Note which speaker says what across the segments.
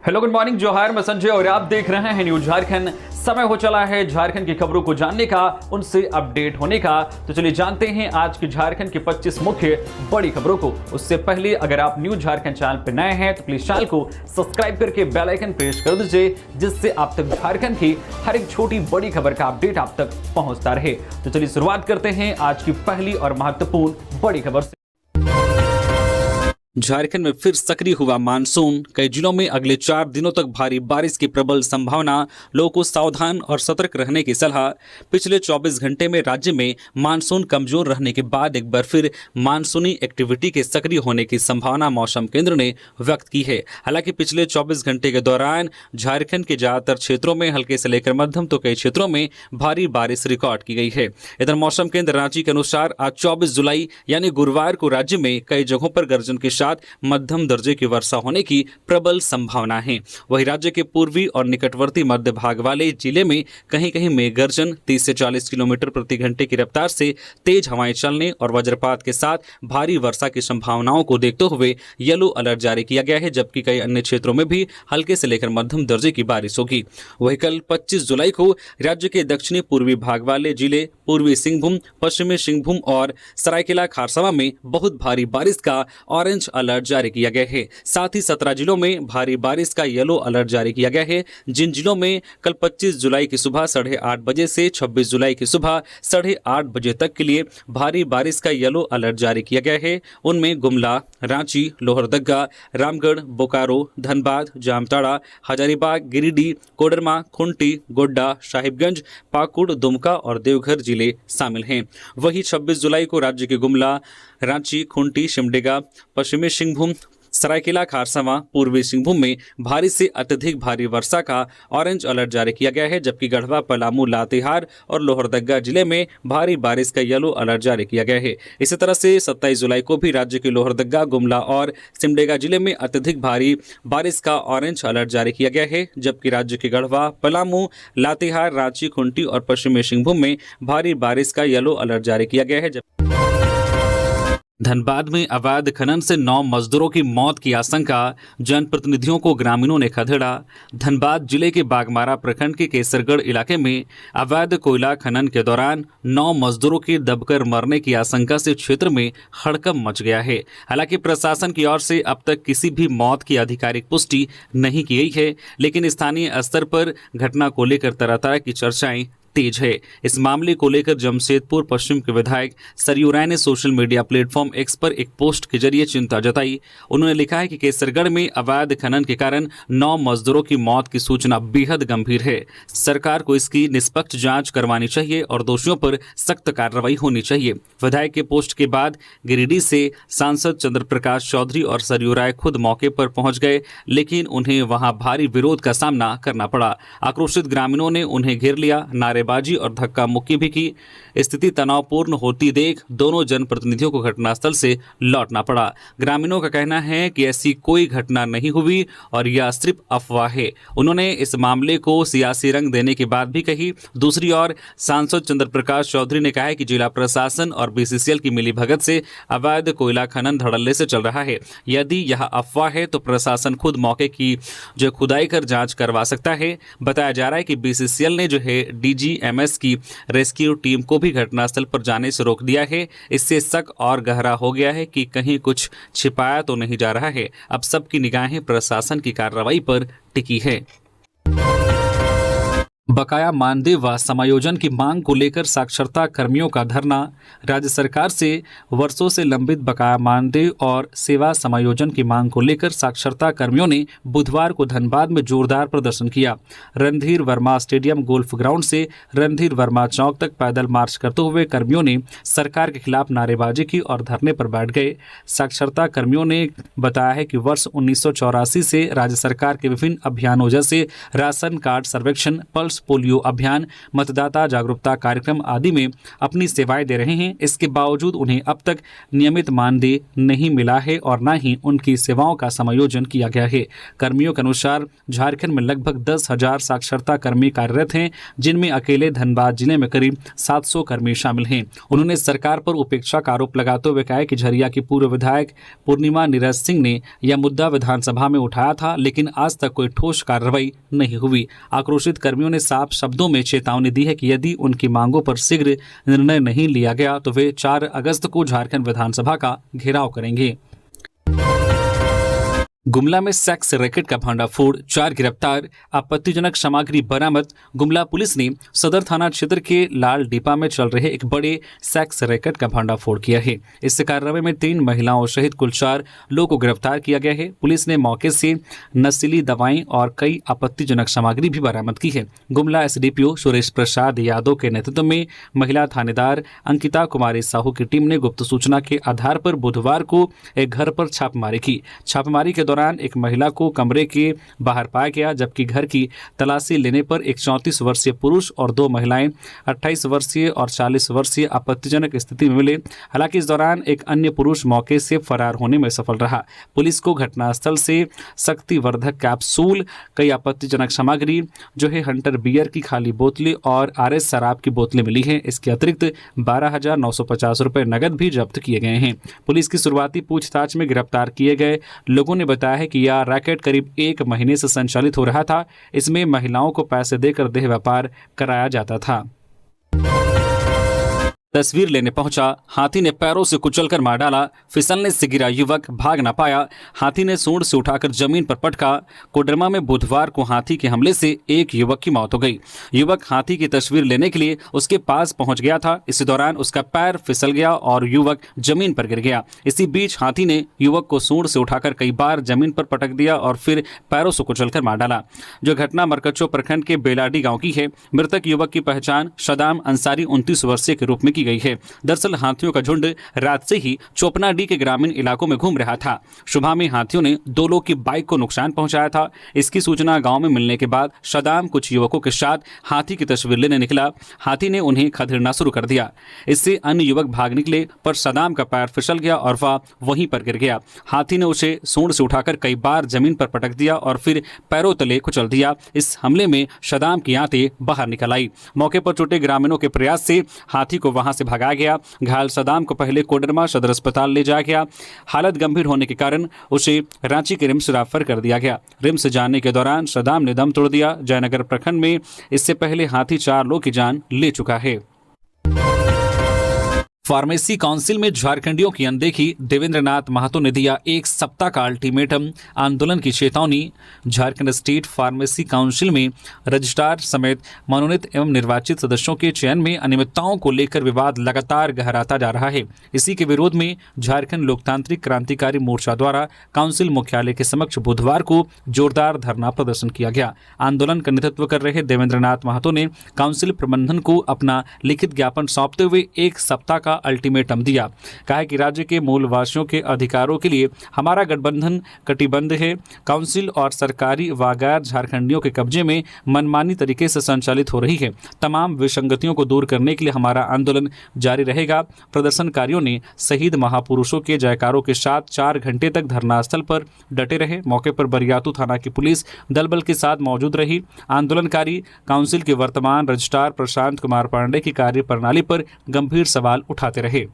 Speaker 1: Hello good morning जोहार, मैं संजय और आप देख रहे हैं न्यूज झारखंड। समय हो चला है झारखंड की खबरों को जानने का, उनसे अपडेट होने का। तो चलिए जानते हैं आज की झारखंड की 25 मुख्य बड़ी खबरों को। उससे पहले अगर आप न्यूज झारखंड चैनल पर नए हैं तो प्लीज चैनल को सब्सक्राइब करके बेल आइकन प्रेस कर दीजिए, जिससे आप तक झारखंड की हर एक छोटी बड़ी खबर का अपडेट आप तक पहुंचता रहे। तो चलिए शुरुआत करते हैं आज की पहली और महत्वपूर्ण बड़ी खबर से।
Speaker 2: झारखंड में फिर सक्रिय हुआ मानसून। कई जिलों में अगले 4 दिनों तक भारी बारिश की प्रबल संभावना, लोगों को सावधान और सतर्क रहने की सलाह। पिछले 24 घंटे में राज्य में मानसून कमजोर रहने के बाद एक बार फिर मानसूनी एक्टिविटी के सक्रिय होने की संभावना मौसम केंद्र ने व्यक्त की है। हालांकि पिछले 24 घंटे के दौरान झारखंड के ज्यादातर क्षेत्रों में हल्के से लेकर मध्यम तो कई क्षेत्रों में भारी बारिश रिकॉर्ड की गई है। इधर मौसम केंद्र रांची के अनुसार आज 24 जुलाई यानी गुरुवार को राज्य में कई जगहों पर गर्जन के साथ मध्यम दर्जे की वर्षा होने की प्रबल संभावना है। वहीं राज्य के पूर्वी और निकटवर्ती मध्य भाग वाले जिले में कहीं कहीं मेघ गर्जन 30 से 40 किलोमीटर प्रति घंटे की रफ्तार से तेज हवाएं चलने और वज्रपात के साथ भारी वर्षा की संभावनाओं को देखते हुए येलो अलर्ट जारी किया गया है, जबकि कई अन्य क्षेत्रों में भी हल्के से लेकर मध्यम दर्जे की बारिश होगी। वहीं कल 25 जुलाई को राज्य के दक्षिणी पूर्वी भाग वाले जिले पूर्वी सिंहभूम, पश्चिमी सिंहभूम और सरायकेला खारसावा में बहुत भारी बारिश का ऑरेंज अलर्ट जारी किया गया है। साथ ही 17 जिलों में भारी बारिश का येलो अलर्ट जारी किया गया है। जिन जिलों में कल 25 जुलाई की सुबह 8:30 बजे से 26 जुलाई की सुबह 8:30 बजे तक के लिए भारी बारिश का येलो अलर्ट जारी किया गया है, उनमें गुमला, रांची, लोहरदगा, रामगढ़, बोकारो, धनबाद, जामताड़ा, हजारीबाग, गिरिडीह, कोडरमा, खुंटी, गोड्डा, साहिबगंज, पाकुड़, दुमका और देवघर जिले शामिल हैं। वहीं 26 जुलाई को राज्य के गुमला, रांची, खुंटी, सिमडेगा, पश्चिमी सिंहभूम, सरायकेला खारसावा, पूर्वी सिंहभूम में भारी से अत्यधिक भारी वर्षा का ऑरेंज अलर्ट जारी किया गया है, जबकि गढ़वा, पलामू, लातेहार और लोहरदगा जिले में भारी बारिश का येलो अलर्ट जारी किया गया है। इसी तरह से 27 जुलाई को भी राज्य के लोहरदगा, गुमला और सिमडेगा जिले में अत्यधिक भारी बारिश का ऑरेंज अलर्ट जारी किया गया है, जबकि राज्य के गढ़वा, पलामू, लातेहार, रांची, खुंटी और पश्चिमी सिंहभूम में भारी बारिश का येलो अलर्ट जारी किया गया है। धनबाद में अवैध खनन से 9 मजदूरों की मौत की आशंका, जनप्रतिनिधियों को ग्रामीणों ने खदेड़ा। धनबाद जिले के बागमारा प्रखंड के केसरगढ़ इलाके में अवैध कोयला खनन के दौरान 9 मजदूरों के दबकर मरने की आशंका से क्षेत्र में हड़कंप मच गया है। हालांकि प्रशासन की ओर से अब तक किसी भी मौत की आधिकारिक पुष्टि नहीं की गई है, लेकिन स्थानीय स्तर पर घटना को लेकर तरह तरह की चर्चाएं तेज है। इस मामले को लेकर जमशेदपुर पश्चिम के विधायक सरयू राय ने सोशल मीडिया प्लेटफॉर्म एक्स पर एक पोस्ट के जरिए चिंता जताई। उन्होंने लिखा है कि केसरगढ़ में अवैध खनन के कारण 9 मजदूरों की मौत की सूचना बेहद गंभीर है। सरकार को इसकी निष्पक्ष जांच करवानी चाहिए और दोषियों पर सख्त कार्रवाई होनी चाहिए। विधायक के पोस्ट के बाद गिरिडीह से सांसद चंद्र प्रकाश चौधरी और सरयू राय खुद मौके पर पहुंच गए, लेकिन उन्हें वहां भारी विरोध का सामना करना पड़ा। आक्रोशित ग्रामीणों ने उन्हें घेर लिया, नारेबाजी और धक्का मुक्की भी की। स्थिति तनावपूर्ण होती देख दोनों जनप्रतिनिधियों को घटनास्थल से लौटना पड़ा। ग्रामीणों का कहना है कि ऐसी कोई घटना नहीं हुई और यह सिर्फ अफवाह है। उन्होंने इस मामले को सियासी रंग देने की बात भी कही। दूसरी ओर सांसद चंद्र प्रकाश चौधरी ने कहा है कि जिला प्रशासन और बीसीसीएल की मिलीभगत से अवैध कोयला खनन धड़ल्ले से चल रहा है। यदि यह अफवाह है तो प्रशासन खुद मौके की जो खुदाई कर जांच करवा सकता है। बताया जा रहा है कि बीसीसीएल ने जो है डीजीएमएस की रेस्क्यू टीम को भी घटनास्थल पर जाने से रोक दिया है। इससे शक और गहरा हो गया है कि कहीं कुछ छिपाया तो नहीं जा रहा है। अब सबकी निगाहें प्रशासन की कार्रवाई पर टिकी है। बकाया मानदेय व समायोजन की मांग को लेकर साक्षरता कर्मियों का धरना। राज्य सरकार से वर्षों से लंबित बकाया मानदेय और सेवा समायोजन की मांग को लेकर साक्षरता कर्मियों ने बुधवार को धनबाद में जोरदार प्रदर्शन किया। Randhir Verma stadium golf ground से रणधीर वर्मा चौक तक पैदल मार्च करते हुए कर्मियों ने सरकार के खिलाफ नारेबाजी की और धरने पर बैठ गए। साक्षरता कर्मियों ने बताया है कि वर्ष 1984 से राज्य सरकार के विभिन्न अभियानों जैसे राशन कार्ड सर्वेक्षण, पल्स पल्स पोलियो अभियान, मतदाता जागरूकता कार्यक्रम आदि में अपनी सेवाएं दे रहे हैं। इसके बावजूद उन्हें अब तक नियमित मानदेय नहीं मिला है और न ही उनकी सेवाओं का समायोजन किया गया है। कर्मियों के अनुसार झारखंड में लगभग 10,000 साक्षरता कर्मी कार्यरत हैं, जिनमें अकेले धनबाद जिले में करीब 700 कर्मी शामिल हैं। उन्होंने सरकार पर उपेक्षा का आरोप लगाते हुए कहा कि झरिया की पूर्व विधायक पूर्णिमा नीरज सिंह ने यह मुद्दा विधानसभा में उठाया था, लेकिन आज तक कोई ठोस कार्रवाई नहीं हुई। आक्रोशित कर्मियों ने साफ शब्दों में चेतावनी दी है कि यदि उनकी मांगों पर शीघ्र निर्णय नहीं लिया गया तो वे 4 अगस्त को झारखंड विधानसभा का घेराव करेंगे। गुमला में सेक्स रैकेट का भंडाफोड़, 4 गिरफ्तार, आपत्तिजनक सामग्री बरामद। गुमला पुलिस ने सदर थाना क्षेत्र के लाल डिपा में चल रहे एक बड़े सेक्स रैकेट का भंडाफोड़ किया है। इस कार्रवाई में 3 महिलाओं सहित कुल 4 लोगों को गिरफ्तार किया गया है। पुलिस ने मौके से नशीली दवाएं और कई आपत्तिजनक सामग्री भी बरामद की है। गुमला एसडीपीओ सुरेश प्रसाद यादव के नेतृत्व में महिला थानेदार अंकिता कुमारी साहू की टीम ने गुप्त सूचना के आधार पर बुधवार को एक घर पर छापेमारी की। छापेमारी के दौरान एक महिला को कमरे के बाहर पाया गया, जबकि घर की तलाशी लेने पर एक 34 वर्षीय पुरुष और 2 महिलाएं 28 वर्षीय और 40 वर्षीय आपत्तिजनक स्थिति में मिले। हालांकि इस दौरान एक अन्य पुरुष मौके से फरार होने में सफल रहा। पुलिस को घटनास्थल से शक्तिवर्धक कैप्सूल, कई आपत्तिजनक सामग्री जो है हंटर बियर की खाली बोतलें और आरएस शराब की बोतलें मिली हैं। इसके अतिरिक्त 12,950 रुपये नगद भी जब्त किए गए हैं। पुलिस की शुरुआती पूछताछ में गिरफ्तार किए गए लोगों ने बताया है कि यह रैकेट करीब 1 महीने से संचालित हो रहा था। इसमें महिलाओं को पैसे देकर देह व्यापार कराया जाता था। तस्वीर लेने पहुंचा, हाथी ने पैरों से कुचलकर मार डाला, फिसलने से गिरा युवक, भाग न पाया। हाथी ने सूंड से उठाकर जमीन पर पटका। कोडरमा में बुधवार को हाथी के हमले से एक युवक की मौत हो गई। युवक हाथी की तस्वीर लेने के लिए उसके पास पहुंच गया था। इसी दौरान उसका पैर फिसल गया और युवक जमीन पर गिर गया। इसी बीच हाथी ने युवक को सूंड से उठाकर कई बार जमीन पर पटक दिया और फिर पैरों से कुचलकर मार डाला। जो घटना मरकच्चो प्रखंड के बेलाडी गाँव की है। मृतक युवक की पहचान सदाम अंसारी 29 वर्षीय के रूप में की गई है। दरअसल हाथियों का झुंड रात से ही चोपनाडीह के ग्रामीण इलाकों में घूम रहा था। सुबह में हाथियों ने 2 लोग की बाइक को नुकसान पहुंचाया था। इसकी सूचना गांव में मिलने के बाद सदाम कुछ युवकों के साथ हाथी की तस्वीर लेने निकला। हाथी ने उन्हें खदेड़ना शुरू कर दिया। इससे अन्य युवक भाग निकले, पर सदाम का पैर फिसल गया और वह वहीं पर गिर गया। हाथी ने उसे सूंड से उठाकर कई बार जमीन पर पटक दिया और फिर पैरों तले कुचल दिया। इस हमले में सदाम की आंतें बाहर निकल आई। मौके पर जुटे ग्रामीणों के प्रयास से हाथी को वहां से भगाया गया। घायल सदाम को पहले कोडरमा सदर अस्पताल ले जाया गया। हालत गंभीर होने के कारण उसे रांची के रिम्स रेफर कर दिया गया। रिम्स जाने के दौरान सदाम ने दम तोड़ दिया। जयनगर प्रखंड में इससे पहले हाथी 4 लोगों की जान ले चुका है। फार्मेसी काउंसिल में झारखंडियों की अनदेखी, देवेंद्र नाथ महतो ने दिया 1 सप्ताह का अल्टीमेटम, आंदोलन की चेतावनी। झारखंड स्टेट फार्मेसी काउंसिल में रजिस्ट्रार समेत मनोनीत एवं निर्वाचित सदस्यों के चयन में अनियमितताओं को लेकर विवाद लगातार गहराता जा रहा है। इसी के विरोध में झारखंड लोकतांत्रिक क्रांतिकारी मोर्चा द्वारा काउंसिल मुख्यालय के समक्ष बुधवार को जोरदार धरना प्रदर्शन किया गया। आंदोलन का नेतृत्व कर रहे देवेंद्र नाथ महतो ने काउंसिल प्रबंधन को अपना लिखित ज्ञापन सौंपते हुए 1 सप्ताह का अल्टीमेटम दिया। कहा कि राज्य के मूलवासियों के अधिकारों के लिए हमारा गठबंधन कटिबद्ध है। काउंसिल और सरकारी व गैर झारखंडियों के कब्जे में मनमानी तरीके से संचालित हो रही है। तमाम विसंगतियों को दूर करने के लिए हमारा आंदोलन जारी रहेगा। प्रदर्शनकारियों ने शहीद महापुरुषों के जयकारों के साथ 4 घंटे तक धरनास्थल पर डटे रहे। मौके पर बरियातू थाना की पुलिस दल बल के साथ मौजूद रही। आंदोलनकारी काउंसिल के वर्तमान रजिस्ट्रार प्रशांत कुमार पांडे की कार्यप्रणाली पर गंभीर सवाल उठाते रहे।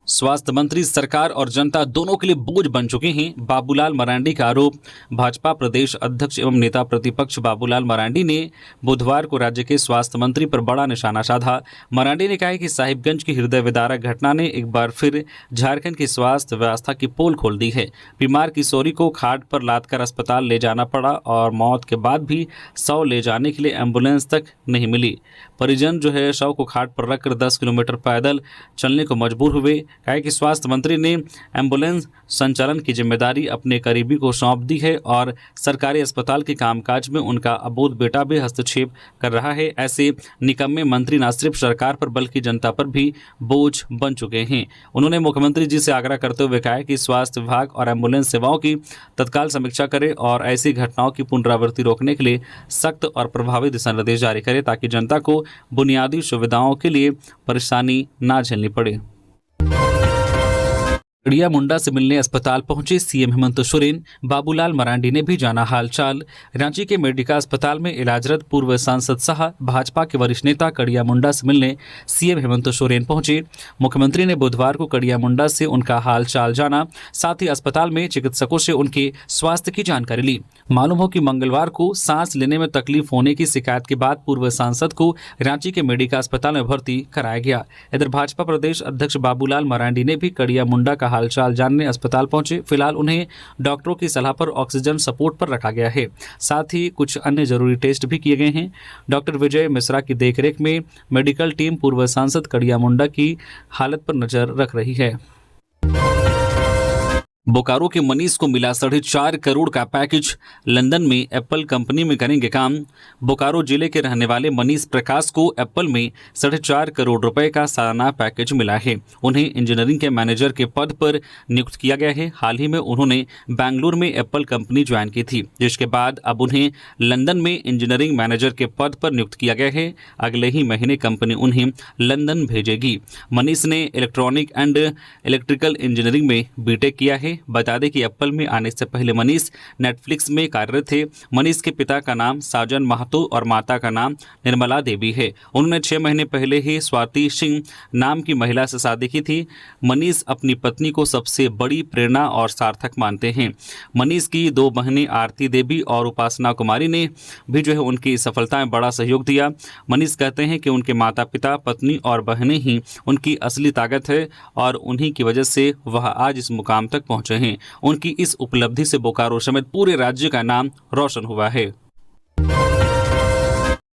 Speaker 2: स्वास्थ्य मंत्री सरकार और जनता दोनों के लिए बोझ बन चुके हैं, बाबूलाल मरांडी का आरोप। भाजपा प्रदेश अध्यक्ष एवं नेता प्रतिपक्ष बाबूलाल मरांडी ने बुधवार को राज्य के स्वास्थ्य मंत्री पर बड़ा निशाना साधा। मरांडी ने कहा कि साहिबगंज की हृदय विदारक घटना ने एक बार फिर झारखंड की स्वास्थ्य व्यवस्था की पोल खोल दी है। बीमार किशोरी को खाट पर लादकर अस्पताल ले जाना पड़ा और मौत के बाद भी शव ले जाने के लिए एम्बुलेंस तक नहीं मिली। परिजन जो है शव को खाट पर रखकर 10 किलोमीटर पैदल चलने को मजबूर हुए। कहा है कि स्वास्थ्य मंत्री ने एम्बुलेंस संचालन की जिम्मेदारी अपने करीबी को सौंप दी है और सरकारी अस्पताल के कामकाज में उनका अबोध बेटा भी हस्तक्षेप कर रहा है। ऐसे निकम्मे मंत्री न सिर्फ सरकार पर बल्कि जनता पर भी बोझ बन चुके हैं। उन्होंने मुख्यमंत्री जी से आग्रह करते हुए कहा कि स्वास्थ्य विभाग और एम्बुलेंस सेवाओं की तत्काल समीक्षा करे और ऐसी घटनाओं की पुनरावृत्ति रोकने के लिए सख्त और प्रभावी दिशा निर्देश जारी करे ताकि जनता को बुनियादी सुविधाओं के लिए परेशानी ना झेलनी पड़े। कड़िया मुंडा से मिलने अस्पताल पहुंचे सीएम हेमंत सोरेन। बाबूलाल मरांडी ने भी जाना हालचाल। रांची के मेडिका अस्पताल में इलाजरत पूर्व सांसद सह भाजपा के वरिष्ठ नेता कड़िया मुंडा से मिलने सीएम हेमंत सोरेन पहुंचे। मुख्यमंत्री ने बुधवार को कड़िया मुंडा से उनका हालचाल जाना, साथ ही अस्पताल में चिकित्सकों से उनके स्वास्थ्य की जानकारी ली। मालूम हो कि मंगलवार को सांस लेने में तकलीफ होने की शिकायत के बाद पूर्व सांसद को रांची के मेडिका अस्पताल में भर्ती कराया गया। इधर भाजपा प्रदेश अध्यक्ष बाबूलाल मरांडी ने भी कड़िया मुंडा का हालचाल जानने अस्पताल पहुंचे। फिलहाल उन्हें डॉक्टरों की सलाह पर ऑक्सीजन सपोर्ट पर रखा गया है। साथ ही कुछ अन्य जरूरी टेस्ट भी किए गए हैं। डॉक्टर विजय मिश्रा की देखरेख में मेडिकल टीम पूर्व सांसद कड़िया मुंडा की हालत पर नजर रख रही है। बोकारो के मनीष को मिला 4.5 करोड़ का पैकेज। लंदन में एप्पल कंपनी में करेंगे काम। बोकारो जिले के रहने वाले मनीष प्रकाश को एप्पल में 4.5 करोड़ रुपए का सालाना पैकेज मिला है। उन्हें इंजीनियरिंग के मैनेजर के पद पर नियुक्त किया गया है। हाल ही में उन्होंने बेंगलुरु में एप्पल कंपनी ज्वाइन की थी, जिसके बाद अब उन्हें लंदन में इंजीनियरिंग मैनेजर के पद पर नियुक्त किया गया है। अगले ही महीने कंपनी उन्हें लंदन भेजेगी। मनीष ने इलेक्ट्रॉनिक एंड इलेक्ट्रिकल इंजीनियरिंग में बीटेक किया है। बता दें कि एप्पल में आने से पहले मनीष नेटफ्लिक्स में कार्यरत थे। मनीष के पिता का नाम साजन महतो और माता का नाम निर्मला देवी है। उन्होंने 6 महीने पहले ही स्वाति सिंह नाम की महिला से शादी की थी। मनीष अपनी पत्नी को सबसे बड़ी प्रेरणा और सार्थक मानते हैं। मनीष की 2 बहनें आरती देवी और उपासना कुमारी ने भी उनकी सफलता में बड़ा सहयोग दिया। मनीष कहते हैं कि उनके माता पिता, पत्नी और बहनें ही उनकी असली ताकत है और उन्हीं की वजह से वह आज इस मुकाम तक पहुंचे हैं। उनकी इस उपलब्धि से बोकारो समेत पूरे राज्य का नाम रोशन हुआ है।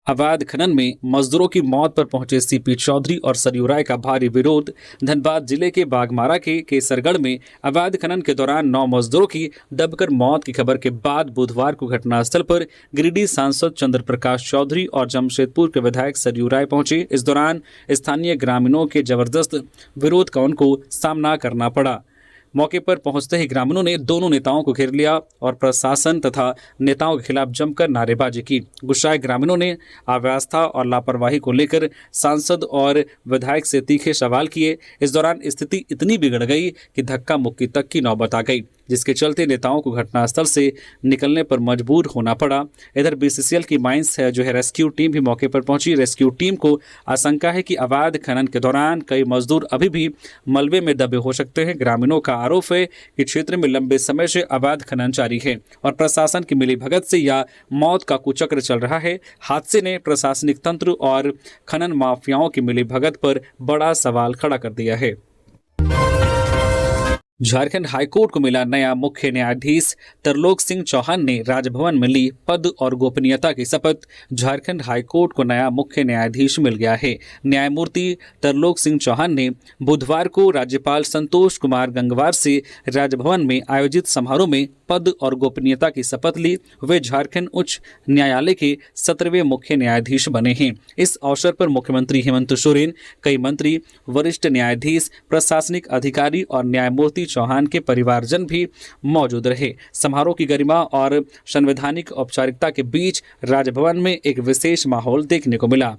Speaker 2: अवैध खनन में मजदूरों की मौत पर पहुंचे सीपी चौधरी और सरयू राय का भारी विरोध। धनबाद जिले के बागमारा के केसरगढ़ में अवैध खनन के दौरान 9 मजदूरों की दबकर मौत की खबर के बाद बुधवार को घटनास्थल पर गिरिडीह सांसद चंद्र प्रकाश चौधरी और जमशेदपुर के विधायक सरयू राय पहुंचे। इस दौरान स्थानीय ग्रामीणों के जबरदस्त विरोध का उनको सामना करना पड़ा। मौके पर पहुंचते ही ग्रामीणों ने दोनों नेताओं को घेर लिया और प्रशासन तथा नेताओं के खिलाफ जमकर नारेबाजी की। गुस्साए ग्रामीणों ने अव्यवस्था और लापरवाही को लेकर सांसद और विधायक से तीखे सवाल किए। इस दौरान स्थिति इतनी बिगड़ गई कि धक्का मुक्की तक की नौबत आ गई, जिसके चलते नेताओं को घटनास्थल से निकलने पर मजबूर होना पड़ा। इधर बीसीसीएल की माइंस रेस्क्यू टीम भी मौके पर पहुंची। रेस्क्यू टीम को आशंका है कि अवैध खनन के दौरान कई मजदूर अभी भी मलबे में दबे हो सकते हैं। ग्रामीणों का आरोप है कि क्षेत्र में लंबे समय से अवैध खनन जारी है और प्रशासन की मिलीभगत से या मौत का कुचक्र चल रहा है। हादसे ने प्रशासनिक तंत्र और खनन माफियाओं की मिलीभगत पर बड़ा सवाल खड़ा कर दिया है। झारखंड हाईकोर्ट को मिला नया मुख्य न्यायाधीश। तरलोक सिंह चौहान ने राजभवन में ली पद और गोपनीयता की शपथ। झारखंड हाईकोर्ट को नया मुख्य न्यायाधीश मिल गया है। न्यायमूर्ति तरलोक सिंह चौहान ने बुधवार को राज्यपाल संतोष कुमार गंगवार से राजभवन में आयोजित समारोह में पद और गोपनीयता की शपथ ली। वे झारखंड उच्च न्यायालय के 17वें मुख्य न्यायाधीश बने हैं। इस अवसर पर मुख्यमंत्री हेमंत सोरेन, कई मंत्री, वरिष्ठ न्यायाधीश, प्रशासनिक अधिकारी और न्यायमूर्ति चौहान के परिवारजन भी मौजूद रहे। समारोह की गरिमा और संवैधानिक औपचारिकता के बीच राजभवन में एक विशेष माहौल देखने को मिला।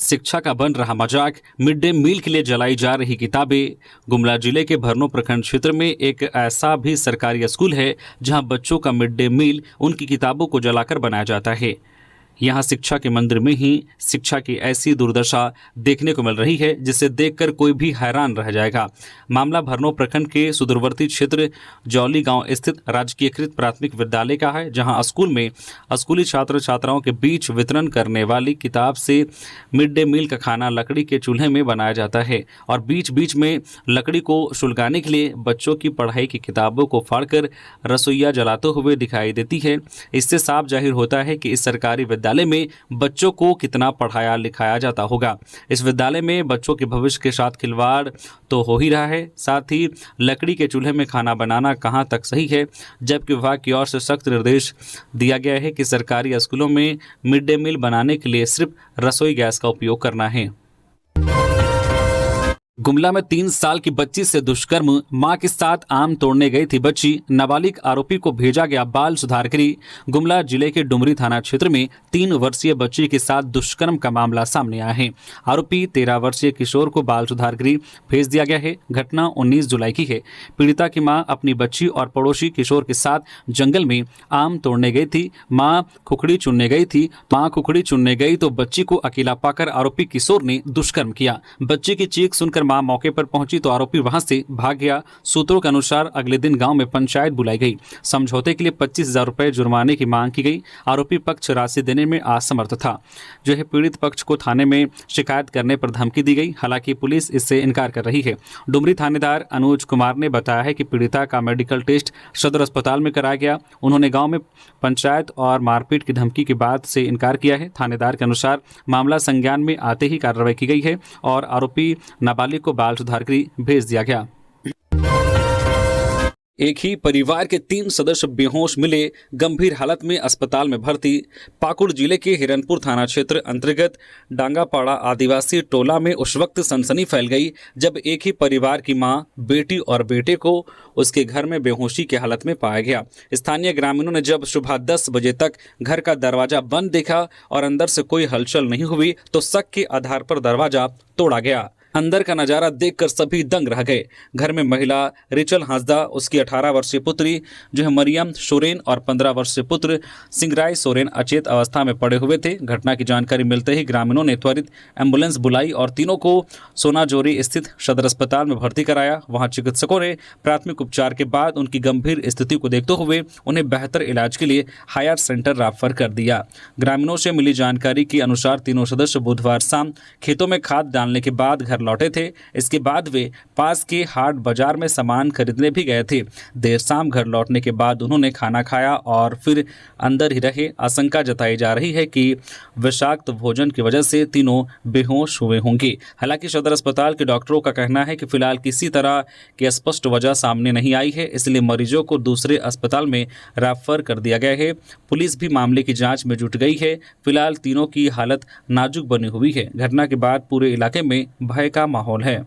Speaker 2: शिक्षा का बन रहा मजाक, मिड डे मील के लिए जलाई जा रही किताबें। गुमला जिले के भरनो प्रखंड क्षेत्र में एक ऐसा भी सरकारी स्कूल है जहां बच्चों का मिड डे मील उनकी किताबों को जलाकर बनाया जाता है। यहाँ शिक्षा के मंदिर में ही शिक्षा की ऐसी दुर्दशा देखने को मिल रही है जिसे देखकर कोई भी हैरान रह जाएगा। मामला भरनो प्रखंड के सुदूरवर्ती क्षेत्र जौली गांव स्थित राजकीयकृत प्राथमिक विद्यालय का है, जहां स्कूल में स्कूली छात्र छात्राओं के बीच वितरण करने वाली किताब से मिड डे मील का खाना लकड़ी के चूल्हे में बनाया जाता है और बीच बीच में लकड़ी को सुलगाने के लिए बच्चों की पढ़ाई की किताबों को फाड़कर रसोइया जलाते हुए दिखाई देती है। इससे साफ जाहिर होता है कि इस सरकारी विद्यालय में बच्चों को कितना पढ़ाया लिखाया जाता होगा। इस विद्यालय में बच्चों के भविष्य के साथ खिलवाड़ तो हो ही रहा है, साथ ही लकड़ी के चूल्हे में खाना बनाना कहाँ तक सही है, जबकि विभाग की ओर से सख्त निर्देश दिया गया है कि सरकारी स्कूलों में मिड डे मील बनाने के लिए सिर्फ रसोई गैस का उपयोग करना है। गुमला में 3 साल की बच्ची से दुष्कर्म, मां के साथ आम तोड़ने गई थी बच्ची, नाबालिग आरोपी को भेजा गया बाल सुधार गृह। गुमला जिले के डुमरी थाना क्षेत्र में 3 वर्षीय बच्ची के साथ दुष्कर्म का मामला सामने आया है। आरोपी 13 वर्षीय किशोर को बाल सुधार गृह भेज दिया गया है। घटना 19 जुलाई की है। पीड़िता की मां अपनी बच्ची और पड़ोसी किशोर के साथ जंगल में आम तोड़ने गई थी। मां खुखड़ी चुनने गई तो बच्ची को अकेला पाकर आरोपी किशोर ने दुष्कर्म किया। बच्ची की चीख सुनकर मां मौके पर पहुंची तो आरोपी वहां से भाग गया। सूत्रों के अनुसार अगले दिन गांव में पंचायत बुलाई गई। समझौते के लिए 25,000 रुपए जुर्माने की मांग की गई। आरोपी पक्ष राशि देने में असमर्थ था। पीड़ित पक्ष को थाने में शिकायत करने पर धमकी दी गई। हालांकि पुलिस इससे इनकार कर रही है। डुमरी थानेदार अनुज कुमार ने बताया है कि पीड़िता का मेडिकल टेस्ट सदर अस्पताल में कराया गया। उन्होंने गाँव में पंचायत और मारपीट की धमकी की बात से इनकार किया है। थानेदार के अनुसार मामला संज्ञान में आते ही कार्रवाई की गई है और आरोपी नाबालिग को बाल सुधार गृह भेज दिया गया। एक ही परिवार के 3 सदस्य बेहोश मिले, गंभीर हालत में अस्पताल में भर्ती। पाकुड़ जिले के हिरनपुर थाना क्षेत्र अंतर्गत डांगापाड़ा आदिवासी टोला में उस वक्त सनसनी फैल गई जब एक ही परिवार की मां, बेटी और बेटे को उसके घर में बेहोशी की हालत में पाया गया। स्थानीय ग्रामीणों ने जब सुबह 10 बजे तक घर का दरवाजा बंद देखा और अंदर से कोई हलचल नहीं हुई तो शक के आधार पर दरवाजा तोड़ा गया। अंदर का नजारा देखकर सभी दंग रह गए। घर में महिला रिचल हांसदा, उसकी 18 वर्षीय पुत्री मरियम सोरेन और 15 वर्षीय पुत्र सिंगराय सोरेन अचेत अवस्था में पड़े हुए थे। घटना की जानकारी मिलते ही ग्रामीणों ने त्वरित एम्बुलेंस बुलाई और तीनों को सोनाजोरी स्थित सदर अस्पताल में भर्ती कराया। वहां चिकित्सकों ने प्राथमिक उपचार के बाद उनकी गंभीर स्थिति को देखते हुए उन्हें बेहतर इलाज के लिए हायर सेंटर रेफर कर दिया। ग्रामीणों से मिली जानकारी के अनुसार तीनों सदस्य बुधवार शाम खेतों में खाद डालने के बाद घर लौटे थे। इसके बाद वे पास के हाट बाजार में सामान खरीदने भी गए थे। देर शाम घर लौटने के बाद उन्होंने खाना खाया और फिर अंदर ही रहे। आशंका जताई जा रही है कि विषाक्त भोजन की वजह से तीनों बेहोश हुए होंगे। हालांकि सदर अस्पताल के डॉक्टरों का कहना है कि फिलहाल किसी तरह की स्पष्ट वजह सामने नहीं आई है, इसलिए मरीजों को दूसरे अस्पताल में रेफर कर दिया गया है। पुलिस भी मामले की जांच में जुट गई है। फिलहाल तीनों की हालत नाजुक बनी हुई है। घटना के बाद पूरे इलाके में भय का माहौल है।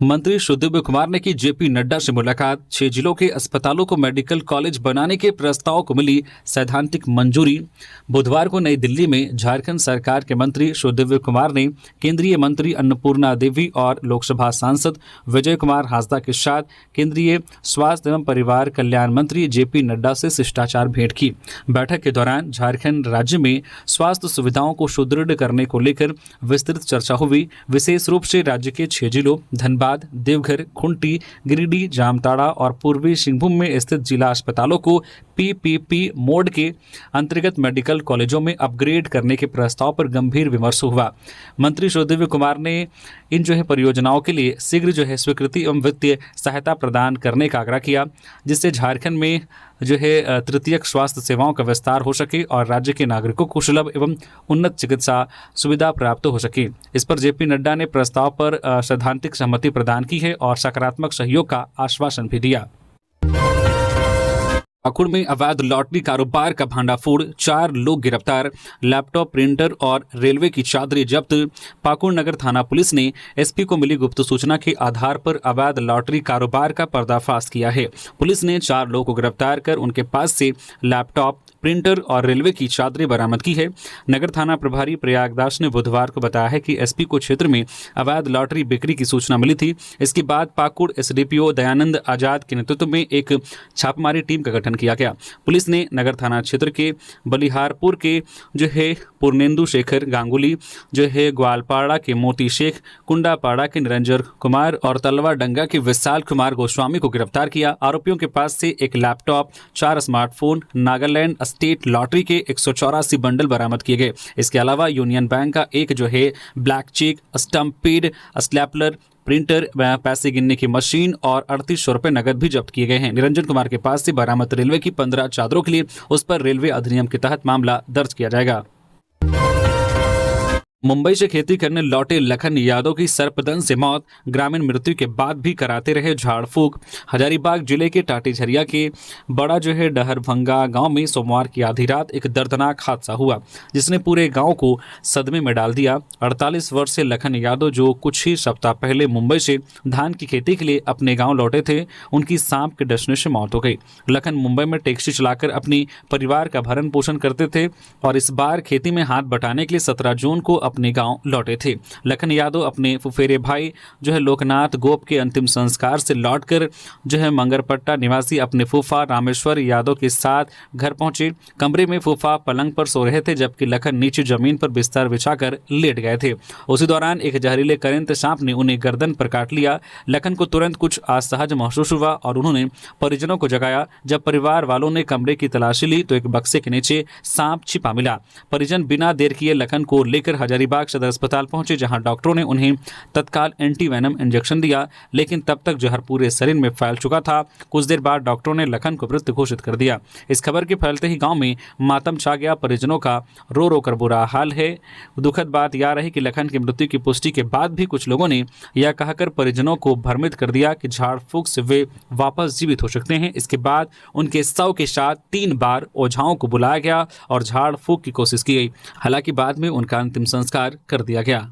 Speaker 2: मंत्री सुदीव्य कुमार ने की जेपी नड्डा से मुलाकात। 6 जिलों के अस्पतालों को मेडिकल कॉलेज बनाने के प्रस्ताव को मिली सैद्धांतिक मंजूरी। बुधवार को नई दिल्ली में झारखंड सरकार के मंत्री सुदीव्य कुमार ने केंद्रीय मंत्री अन्नपूर्णा देवी और लोकसभा सांसद विजय कुमार हांसदा के साथ केंद्रीय स्वास्थ्य एवं परिवार कल्याण मंत्री जेपी नड्डा से शिष्टाचार भेंट की। बैठक के दौरान झारखंड राज्य में स्वास्थ्य सुविधाओं को सुदृढ़ करने को लेकर विस्तृत चर्चा हुई। विशेष रूप से राज्य के 6 जिलों धनबाद, देवघर, खुंटी, गिरिडीह, जामताड़ा और पूर्वी सिंहभूम में स्थित जिला अस्पतालों को पीपीपी मोड के अंतर्गत मेडिकल कॉलेजों में अपग्रेड करने के प्रस्ताव पर गंभीर विमर्श हुआ। मंत्री सुदीव्य कुमार ने इन परियोजनाओं के लिए शीघ्र स्वीकृति एवं वित्तीय सहायता प्रदान करने का आग्रह किया, जिससे झारखंड में तृतीयक स्वास्थ्य सेवाओं का विस्तार हो सके और राज्य के नागरिकों को सुलभ एवं उन्नत चिकित्सा सुविधा प्राप्त हो सके। इस पर जेपी नड्डा ने प्रस्ताव पर सैद्धांतिक सहमति प्रदान की है और सकारात्मक सहयोग का आश्वासन भी दिया। पाकुड़ में अवैध लॉटरी कारोबार का भांडाफोड़, 4 लोग गिरफ्तार, लैपटॉप, प्रिंटर और रेलवे की चादरें जब्त। पाकुड़ नगर थाना पुलिस ने एसपी को मिली गुप्त सूचना के आधार पर अवैध लॉटरी कारोबार का पर्दाफाश किया है। पुलिस ने 4 लोगों को गिरफ्तार कर उनके पास से लैपटॉप, प्रिंटर और रेलवे की चादरें बरामद की है। नगर थाना प्रभारी प्रयागदास ने बुधवार को बताया है कि एसपी को क्षेत्र में अवैध लॉटरी बिक्री की सूचना मिली थी। इसके बाद पाकुड़ एसडीपीओ दयानंद आजाद के नेतृत्व में एक छापेमारी टीम का गठन किया गया। पुलिस ने नगर थाना क्षेत्र के बलिहारपुर के पूर्णेंदु शेखर गांगुली, ग्वालपाड़ा के मोती शेख, कुंडापाड़ा के निरंजन कुमार और तलवा डंगा के विशाल कुमार गोस्वामी को गिरफ्तार किया। आरोपियों के पास से एक laptop, 4 smartphone, Nagaland state lottery के 184 बंडल बरामद किए गए। इसके अलावा यूनियन बैंक का एक black cheque, stamp pad, stapler, printer, पैसे गिनने की मशीन और 3800 रुपए नगद भी जब्त किए गए हैं। निरंजन कुमार के पास से बरामद रेलवे की 15 चादरों के लिए उस पर रेलवे अधिनियम के तहत मामला दर्ज किया जाएगा। मुंबई से खेती करने लौटे लखन यादव की सर्पदंश से मौत, ग्रामीण मृत्यु के बाद भी कराते रहे झाड़ फूक। हजारीबाग जिले के टाटीझरिया के बड़ा डहरभंगा गांव में सोमवार की आधी रात एक दर्दनाक हादसा हुआ जिसने पूरे गांव को सदमे में डाल दिया। 48 वर्षीय लखन यादव, जो कुछ ही सप्ताह पहले मुंबई से धान की खेती के लिए अपने गाँव लौटे थे, उनकी सांप के डसने से मौत हो गई। लखन मुंबई में टैक्सी चलाकर अपनी परिवार का भरण पोषण करते थे और इस बार खेती में हाथ बटाने के लिए 17 जून को अपने गांव लौटे थे। लखन यादव अपने फुफेरे भाई लोकनाथ गोप के अंतिम संस्कार से लौटकर मंगरपट्टा निवासी अपने फूफा रामेश्वर यादव के साथ घर पहुंचे। कमरे में फूफा पलंग पर सो रहे थे जबकि लखन नीचे जमीन पर बिस्तर बिछाकर लेट गए थे। उसी दौरान एक जहरीले करंट सांप ने उन्हें गर्दन पर काट लिया। लखन को तुरंत कुछ असहज महसूस हुआ और उन्होंने परिजनों को जगाया। जब परिवार वालों ने कमरे की तलाशी ली तो एक बक्से के नीचे सांप छिपा मिला। परिजन बिना देर किए लखन को लेकर हजारीबाग सदर अस्पताल पहुंचे, जहां डॉक्टरों ने उन्हें तत्काल एंटीवेनम इंजेक्शन दिया, लेकिन तब तक जहर पूरे शरीर में फैल चुका था। कुछ देर बाद डॉक्टरों ने लखन को मृत घोषित कर दिया। इस खबर के फैलते ही गांव में मातम छा गया। परिजनों का रो रो कर बुरा हाल है। दुखद बात यह रही कि लखन की मृत्यु की पुष्टि के बाद भी कुछ लोगों ने यह कहकर परिजनों को भ्रमित कर दिया कि झाड़ फूक से वे वापस जीवित हो सकते हैं। इसके बाद उनके शव के साथ 3 बार ओझाओं को बुलाया गया और झाड़ फूक की कोशिश की गई। हालांकि बाद में उनका अंतिम संस्कार कर दिया गया।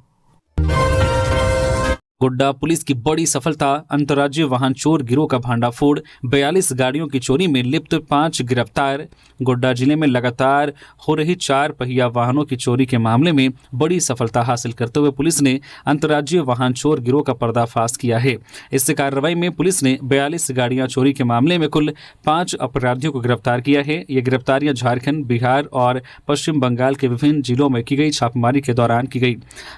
Speaker 2: गोड्डा पुलिस की बड़ी सफलता, अंतर्राज्यीय वाहन चोर गिरोह का भांडाफोड़, 42 गाड़ियों की चोरी में लिप्त 5 गिरफ्तार। गोड्डा जिले में लगातार हो रही 4 पहिया वाहनों की चोरी के मामले में बड़ी सफलता हासिल करते हुए पुलिस ने अंतर्राज्यीय वाहन चोर गिरोह का पर्दाफाश किया है। इस कार्रवाई में पुलिस ने 42 गाड़ियां चोरी के मामले में कुल 5 अपराधियों को गिरफ्तार किया है। ये गिरफ्तारियां झारखंड, बिहार और पश्चिम बंगाल के विभिन्न जिलों में की गई छापेमारी के दौरान की गई।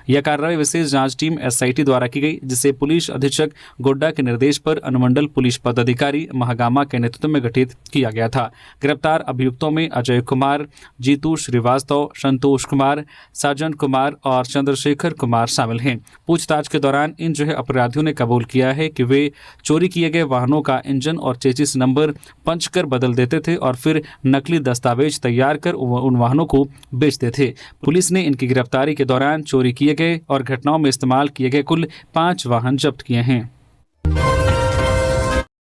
Speaker 2: यह कार्रवाई विशेष जांच टीम SIT द्वारा की गई, जिसे पुलिस अधीक्षक गोड्डा के निर्देश पर अनुमंडल पुलिस पदाधिकारी महागामा के नेतृत्व में गठित किया गया था। गिरफ्तार अभियुक्तों में अजय कुमार, जीतू श्रीवास्तव, संतोष कुमार, साजन कुमार और चंद्रशेखर कुमार शामिल हैं। पूछताछ के दौरान इन अपराधियों ने कबूल किया है कि वे चोरी किए गए वाहनों का इंजन और चेसिस नंबर पंच कर बदल देते थे और फिर नकली दस्तावेज तैयार कर उन वाहनों को बेचते थे। पुलिस ने इनकी गिरफ्तारी के दौरान चोरी किए गए और घटनाओं में इस्तेमाल किए गए कुल 5 वाहन जब्त किए हैं।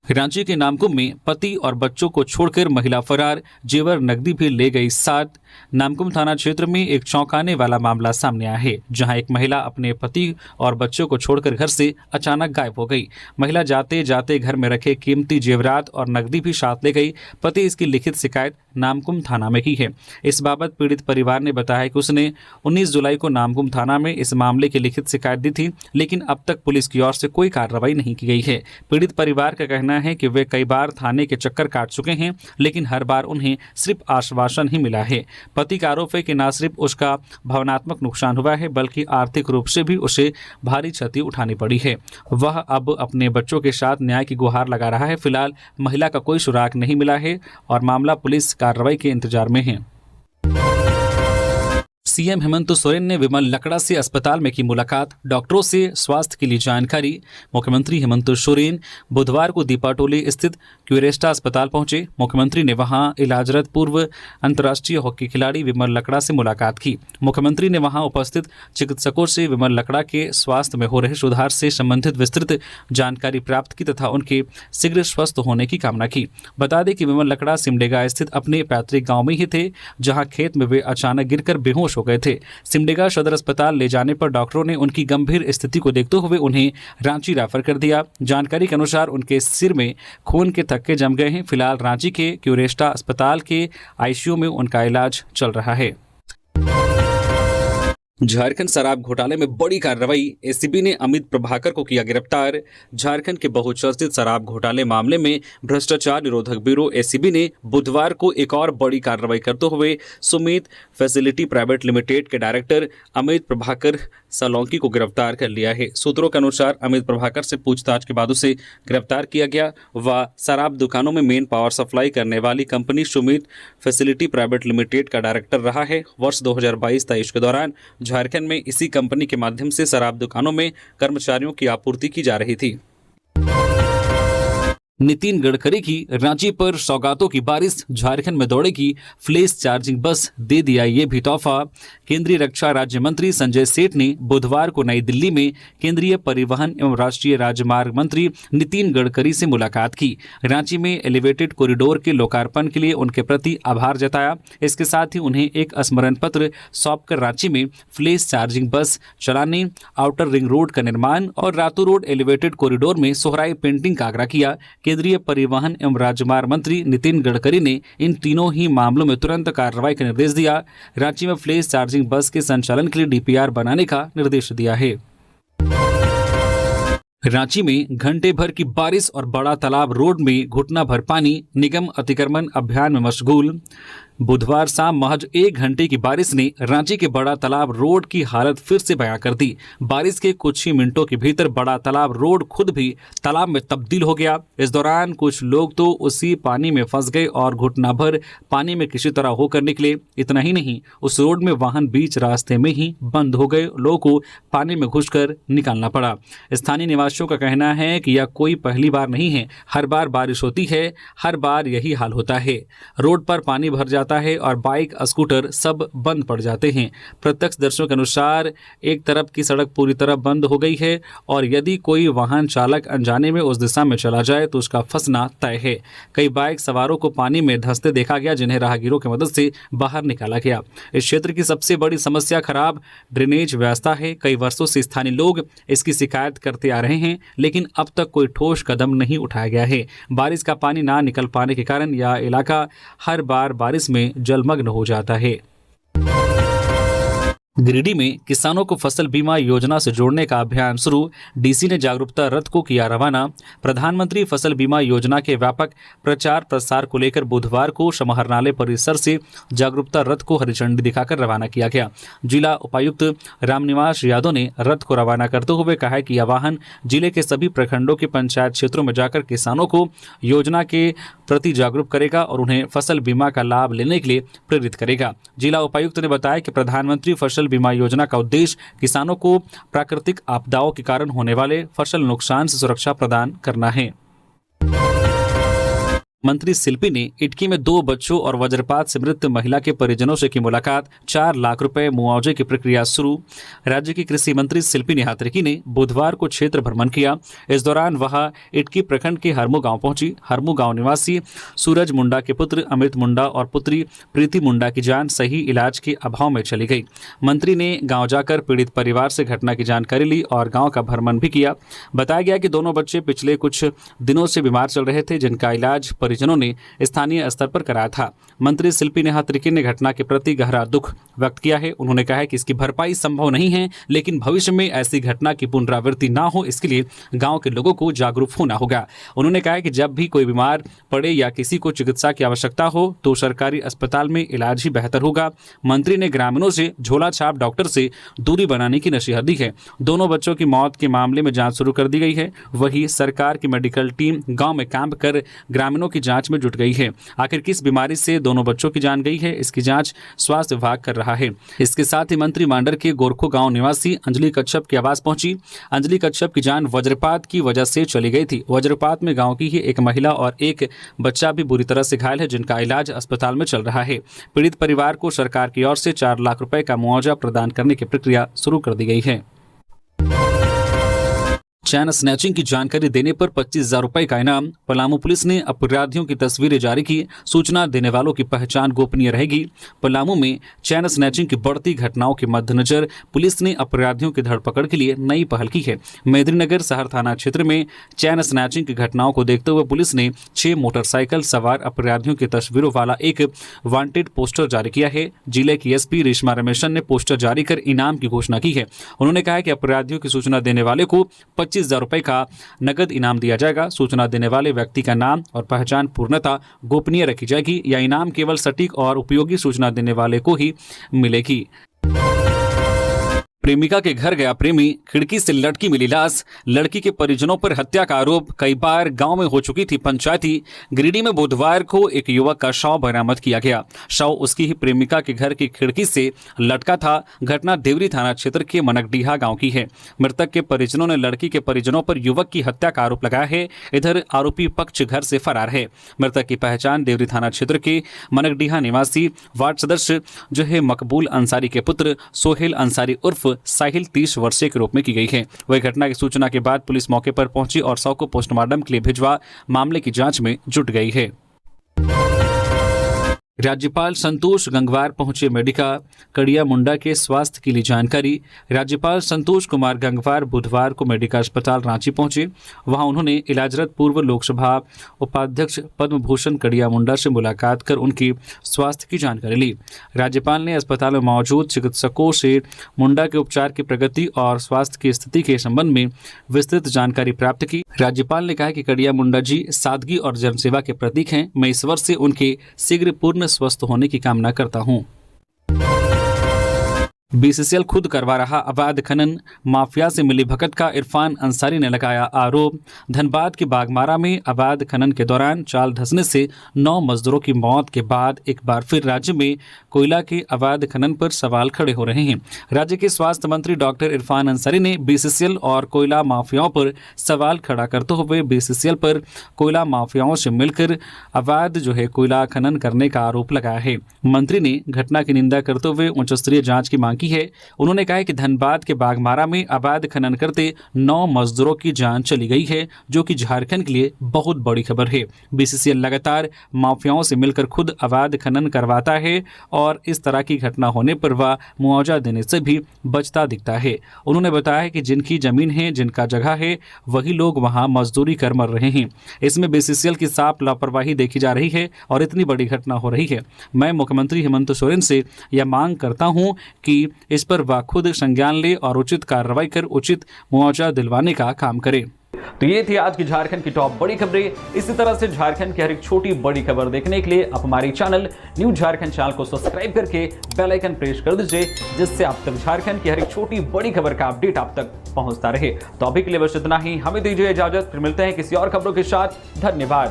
Speaker 2: रांची के नामकुम में पति और बच्चों को छोड़कर महिला फरार, जेवर नकदी भी ले गई साथ। नामकुम थाना क्षेत्र में एक चौंकाने वाला मामला सामने आया है, जहां एक महिला अपने पति और बच्चों को छोड़कर घर से अचानक गायब हो गई। महिला जाते जाते घर में रखे कीमती जेवरात और नकदी भी साथ ले गई। पति इसकी लिखित शिकायत नामकुम थाना में की है। इस बाबत पीड़ित परिवार ने बताया कि उसने 19 जुलाई को नामकुम थाना में इस मामले की लिखित शिकायत दी थी, लेकिन अब तक पुलिस की ओर से कोई कार्रवाई नहीं की गई है। पीड़ित परिवार का कहना है कि वे कई बार थाने के चक्कर काट चुके हैं, लेकिन हर बार उन्हें सिर्फ आश्वासन ही मिला है। पति का आरोप है कि न सिर्फ उसका भावनात्मक नुकसान हुआ है, बल्कि आर्थिक रूप से भी उसे भारी क्षति उठानी पड़ी है। वह अब अपने बच्चों के साथ न्याय की गुहार लगा रहा है। फिलहाल महिला का कोई सुराग नहीं मिला है और मामला पुलिस कार्रवाई के इंतजार में है। सीएम हेमंत सोरेन ने विमल लकड़ा से अस्पताल में की मुलाकात, डॉक्टरों से स्वास्थ्य के लिए जानकारी। मुख्यमंत्री हेमंत सोरेन बुधवार को दीपाटोली स्थित क्यूरेस्टा अस्पताल पहुंचे। मुख्यमंत्री ने वहां इलाजरत पूर्व अंतर्राष्ट्रीय हॉकी खिलाड़ी विमल लकड़ा से मुलाकात की। मुख्यमंत्री ने वहां उपस्थित चिकित्सकों से विमल लकड़ा के स्वास्थ्य में हो रहे सुधार से संबंधित विस्तृत जानकारी प्राप्त की तथा उनके शीघ्र स्वस्थ होने की कामना की। बता दें कि विमल लकड़ा सिमडेगा स्थित अपने पैतृक गाँव में ही थे, जहाँ खेत में वे अचानक गिरकर बेहोश हो गए थे। सिमडेगा सदर अस्पताल ले जाने पर डॉक्टरों ने उनकी गंभीर स्थिति को देखते हुए उन्हें रांची रेफर कर दिया। जानकारी के अनुसार उनके सिर में खून के थक्के जम गए हैं। फिलहाल रांची के क्यूरेस्टा अस्पताल के ICU में उनका इलाज चल रहा है। झारखंड शराब घोटाले में बड़ी कार्रवाई, एसीबी ने अमित प्रभाकर को किया गिरफ्तार। झारखंड के बहुचर्चित शराब घोटाले मामले में भ्रष्टाचार निरोधक ब्यूरो एसीबी ने बुधवार को एक और बड़ी कार्रवाई करते हुए सुमित फैसिलिटी प्राइवेट लिमिटेड के डायरेक्टर अमित प्रभाकर सोलंकी को गिरफ्तार कर लिया है। सूत्रों के अनुसार अमित प्रभाकर से पूछताछ के बाद उसे गिरफ्तार किया गया। वह शराब दुकानों में मेन पावर सप्लाई करने वाली company Sumit facility private limited का डायरेक्टर रहा है। वर्ष 2022-23 के दौरान झारखंड में इसी कंपनी के माध्यम से शराब दुकानों में कर्मचारियों की आपूर्ति की जा रही थी। नितिन गडकरी की रांची पर सौगातों की बारिश, झारखंड में दौड़ेगी फ्लैश चार्जिंग बस, दे दिया ये भी तोहफा। केंद्रीय रक्षा राज्य मंत्री संजय सेठ ने बुधवार को नई दिल्ली में केंद्रीय परिवहन एवं राष्ट्रीय राजमार्ग मंत्री नितिन गडकरी से मुलाकात की। रांची में एलिवेटेड कॉरिडोर के लोकार्पण के लिए उनके प्रति आभार जताया। इसके साथ ही उन्हें एक स्मरण पत्र सौंपकर रांची में फ्लैश चार्जिंग बस चलाने, आउटर रिंग रोड का निर्माण और रातू रोड एलिवेटेड कॉरिडोर में सोहराई पेंटिंग का आग्रह किया। केंद्रीय परिवहन एवं राजमार्ग मंत्री नितिन गडकरी ने इन तीनों ही मामलों में तुरंत कार्रवाई का निर्देश दिया। रांची में फ्लैश चार्जिंग बस के संचालन के लिए डीपीआर बनाने का निर्देश दिया है। रांची में घंटे भर की बारिश और बड़ा तालाब रोड में घुटना भर पानी, निगम अतिक्रमण अभियान में मशगूल। बुधवार शाम महज 1 घंटे की बारिश ने रांची के बड़ा तालाब रोड की हालत फिर से बयां कर दी। बारिश के कुछ ही मिनटों के भीतर बड़ा तालाब रोड खुद भी तालाब में तब्दील हो गया। इस दौरान कुछ लोग तो उसी पानी में फंस गए और घुटना भर पानी में किसी तरह होकर निकले। इतना ही नहीं, उस रोड में वाहन बीच रास्ते में ही बंद हो गए। लोगों को पानी में घुसकर निकालना पड़ा। स्थानीय निवासियों का कहना है कि यह कोई पहली बार नहीं है, हर बार बारिश होती है, हर बार यही हाल होता है। रोड पर पानी भर जाता है और बाइक, स्कूटर सब बंद पड़ जाते हैं। प्रत्यक्षदर्शियों के अनुसार एक तरफ की सड़क पूरी तरह बंद हो गई है और यदि कोई वाहन चालक अनजाने में उस दिशा में चला जाए तो उसका फंसना तय है। कई बाइक सवारों को पानी में धंसते देखा गया, जिन्हें राहगीरों की मदद से बाहर निकाला गया। इस क्षेत्र की सबसे बड़ी समस्या खराब ड्रेनेज व्यवस्था है। कई वर्षों से स्थानीय लोग इसकी शिकायत करते आ रहे हैं, लेकिन अब तक कोई ठोस कदम नहीं उठाया गया है। बारिश का पानी ना निकल पाने के कारण यह इलाका हर बार बारिश में जलमग्न हो जाता है। गिरिडीह में किसानों को फसल बीमा योजना से जोड़ने का अभियान शुरू, डीसी ने जागरूकता रथ को किया रवाना। प्रधानमंत्री फसल बीमा योजना के व्यापक प्रचार प्रसार को लेकर बुधवार को समाहरणालय परिसर से जागरूकता रथ को हरी झंडी दिखाकर रवाना किया गया। जिला उपायुक्त रामनिवास यादव ने रथ को रवाना करते हुए कहा कि यह वाहन जिले के सभी प्रखंडों के पंचायत क्षेत्रों में जाकर किसानों को योजना के प्रति जागरूक करेगा और उन्हें फसल बीमा का लाभ लेने के लिए प्रेरित करेगा। जिला उपायुक्त ने बताया कि प्रधानमंत्री फसल बीमा योजना का उद्देश्य किसानों को प्राकृतिक आपदाओं के कारण होने वाले फसल नुकसान से सुरक्षा प्रदान करना है। मंत्री शिल्पी ने इटकी में 2 बच्चों और वज्रपात से मृत महिला के परिजनों से की मुलाकात, 4 लाख रुपए मुआवजे की प्रक्रिया शुरू। राज्य की कृषि मंत्री शिल्पी निहात्रिकी ने बुधवार को क्षेत्र भ्रमण किया। इस दौरान वह इटकी प्रखंड के हरमू गांव पहुंची। हरमू गांव निवासी सूरज मुंडा के पुत्र अमृत मुंडा और पुत्री प्रीति मुंडा की जान सही इलाज के अभाव में चली गई। मंत्री ने गाँव जाकर पीड़ित परिवार से घटना की जानकारी ली और गाँव का भ्रमण भी किया। बताया गया कि दोनों बच्चे पिछले कुछ दिनों से बीमार चल रहे थे, जिनका इलाज जनों ने स्थानीय स्तर पर कराया था। मंत्री शिल्पी निहात्रिकी ने घटना के प्रति गहरा दुख व्यक्त किया है। उन्होंने कहा है कि इसकी भरपाई संभव नहीं है, लेकिन भविष्य में ऐसी घटना की पुनरावृत्ति ना हो, इसके लिए गांव के लोगों को जागरूक होना होगा। उन्होंने कहा कि जब भी कोई बीमार पड़े या किसी को चिकित्सा की आवश्यकता हो तो सरकारी अस्पताल में इलाज ही बेहतर होगा। मंत्री ने ग्रामीणों से झोला छाप डॉक्टर से दूरी बनाने की नसीहत दी है। दोनों बच्चों की मौत के मामले में जांच शुरू कर दी गई है। वही सरकार की मेडिकल टीम गांव में कैंप कर ग्रामीणों की जांच में जुट गई है। आखिर किस बीमारी से दोनों बच्चों की जान गई है, इसकी जांच स्वास्थ्य विभाग कर रहा है। इसके साथ ही मंत्री मांडर के गोरखो गांव निवासी अंजलि कच्छप के आवास पहुंची। अंजलि कच्छप की जान वज्रपात की वजह से चली गई थी। वज्रपात में गांव की ही एक महिला और एक बच्चा भी बुरी तरह से घायल है, जिनका इलाज अस्पताल में चल रहा है। पीड़ित परिवार को सरकार की ओर से 4 लाख रुपए का मुआवजा प्रदान करने की प्रक्रिया शुरू कर दी गई है। चैन स्नैचिंग की जानकारी देने पर 25,000 रुपए का इनाम। पलामू पुलिस ने अपराधियों की तस्वीरें जारी की। सूचना देने वालों की पहचान गोपनीय रहेगी। पलामू में चैन स्नैचिंग की बढ़ती घटनाओं के मद्देनजर पुलिस ने अपराधियों की धरपकड़ के लिए नई पहल की है। मेदिनीनगर शहर थाना क्षेत्र में चैन स्नैचिंग की घटनाओं को देखते हुए पुलिस ने 6 मोटरसाइकिल सवार अपराधियों की तस्वीरों वाला एक वांटेड पोस्टर जारी किया है। जिले की एसपी रेशमा रमेशन ने पोस्टर जारी कर इनाम की घोषणा की है। उन्होंने कहा कि अपराधियों की सूचना देने वाले को 25,000 रुपए का नगद इनाम दिया जाएगा। सूचना देने वाले व्यक्ति का नाम और पहचान पूर्णतः गोपनीय रखी जाएगी। यह इनाम केवल सटीक और उपयोगी सूचना देने वाले को ही मिलेगी। प्रेमिका के घर गया प्रेमी, खिड़की से लड़की मिली लाश। लड़की के परिजनों पर हत्या का आरोप, कई बार गांव में हो चुकी थी पंचायती। गिरिडीह में बुधवार को एक युवक का शव बरामद किया गया। शव उसकी ही प्रेमिका के घर की खिड़की से लटका था। घटना देवरी थाना क्षेत्र के मनकडीहा गांव की है। मृतक के परिजनों ने लड़की के परिजनों पर युवक की हत्या का आरोप लगाया है। इधर आरोपी पक्ष घर से फरार है। मृतक की पहचान देवरी थाना क्षेत्र के मनकडीहा निवासी वार्ड सदस्य जो है मकबूल अंसारी के पुत्र सोहेल अंसारी उर्फ साहिल 30 वर्षीय के रूप में की गई है। वही घटना की सूचना के बाद पुलिस मौके पर पहुंची और शव को पोस्टमार्टम के लिए भिजवा मामले की जांच में जुट गई है। राज्यपाल संतोष गंगवार पहुंचे मेडिका, कड़िया मुंडा के स्वास्थ्य के लिए जानकारी। राज्यपाल संतोष कुमार गंगवार बुधवार को मेडिका अस्पताल रांची पहुंचे। वहां उन्होंने इलाजरत पूर्व लोकसभा उपाध्यक्ष पद्म भूषण कड़िया मुंडा से मुलाकात कर उनकी स्वास्थ्य की जानकारी ली। राज्यपाल ने अस्पताल में मौजूद चिकित्सकों से मुंडा के उपचार की प्रगति और स्वास्थ्य की स्थिति के संबंध में विस्तृत जानकारी प्राप्त की। राज्यपाल ने कहा कि कड़िया मुंडा जी सादगी और जनसेवा के प्रतीक हैं। मैं ईश्वर से उनके शीघ्र पूर्ण स्वस्थ होने की कामना करता हूं। बीसीसीएल खुद करवा रहा अवैध खनन, माफिया से मिली भगत का इरफान अंसारी ने लगाया आरोप। धनबाद के बागमारा में अवैध खनन के दौरान चाल धंसने से 9 मजदूरों की मौत के बाद एक बार फिर राज्य में कोयला के अवैध खनन पर सवाल खड़े हो रहे हैं। राज्य के स्वास्थ्य मंत्री डॉक्टर इरफान अंसारी ने बीसीसीएल और कोयला माफियाओं पर सवाल खड़ा करते हुए बीसीसीएल पर कोयला माफियाओं से मिलकर अवैध कोयला खनन करने का आरोप लगाया है। मंत्री ने घटना की निंदा करते हुए उच्च स्तरीय जांच की मांग की है। उन्होंने कहा कि धनबाद के बागमारा में अवैध खनन करते 9 मजदूरों की जान चली गई है, जो कि झारखंड के लिए बहुत बड़ी खबर है। बीसीसीएल लगातार माफियाओं से मिलकर खुद अवैध खनन करवाता है और इस तरह की घटना होने पर वह मुआवजा देने से भी बचता दिखता है। उन्होंने बताया कि जिनकी जमीन है, जिनका जगह है, वही लोग वहां मजदूरी कर मर रहे हैं। इसमें बीसीसीएल की साफ लापरवाही देखी जा रही है और इतनी बड़ी घटना हो रही है। मैं मुख्यमंत्री हेमंत सोरेन से यह मांग करता हूं कि इस पर वह खुद संज्ञान ले और उचित कार्रवाई कर उचित मुआवजा दिलवाने का काम करे।
Speaker 1: तो ये थी आज की झारखंड की टॉप बड़ी खबरें। इसी तरह से झारखंड की हर एक छोटी बड़ी खबर देखने के लिए आप हमारे चैनल न्यूज़ झारखंड चैनल को सब्सक्राइब करके बेल आइकन प्रेस कर दीजिए, जिससे आप तक झारखंड की हर एक छोटी बड़ी खबर का अपडेट आप तक पहुंचता रहे। तो अभी के लिए बस इतना ही। हमें दीजिए इजाजत, फिर मिलते हैं किसी और खबरों के साथ। धन्यवाद।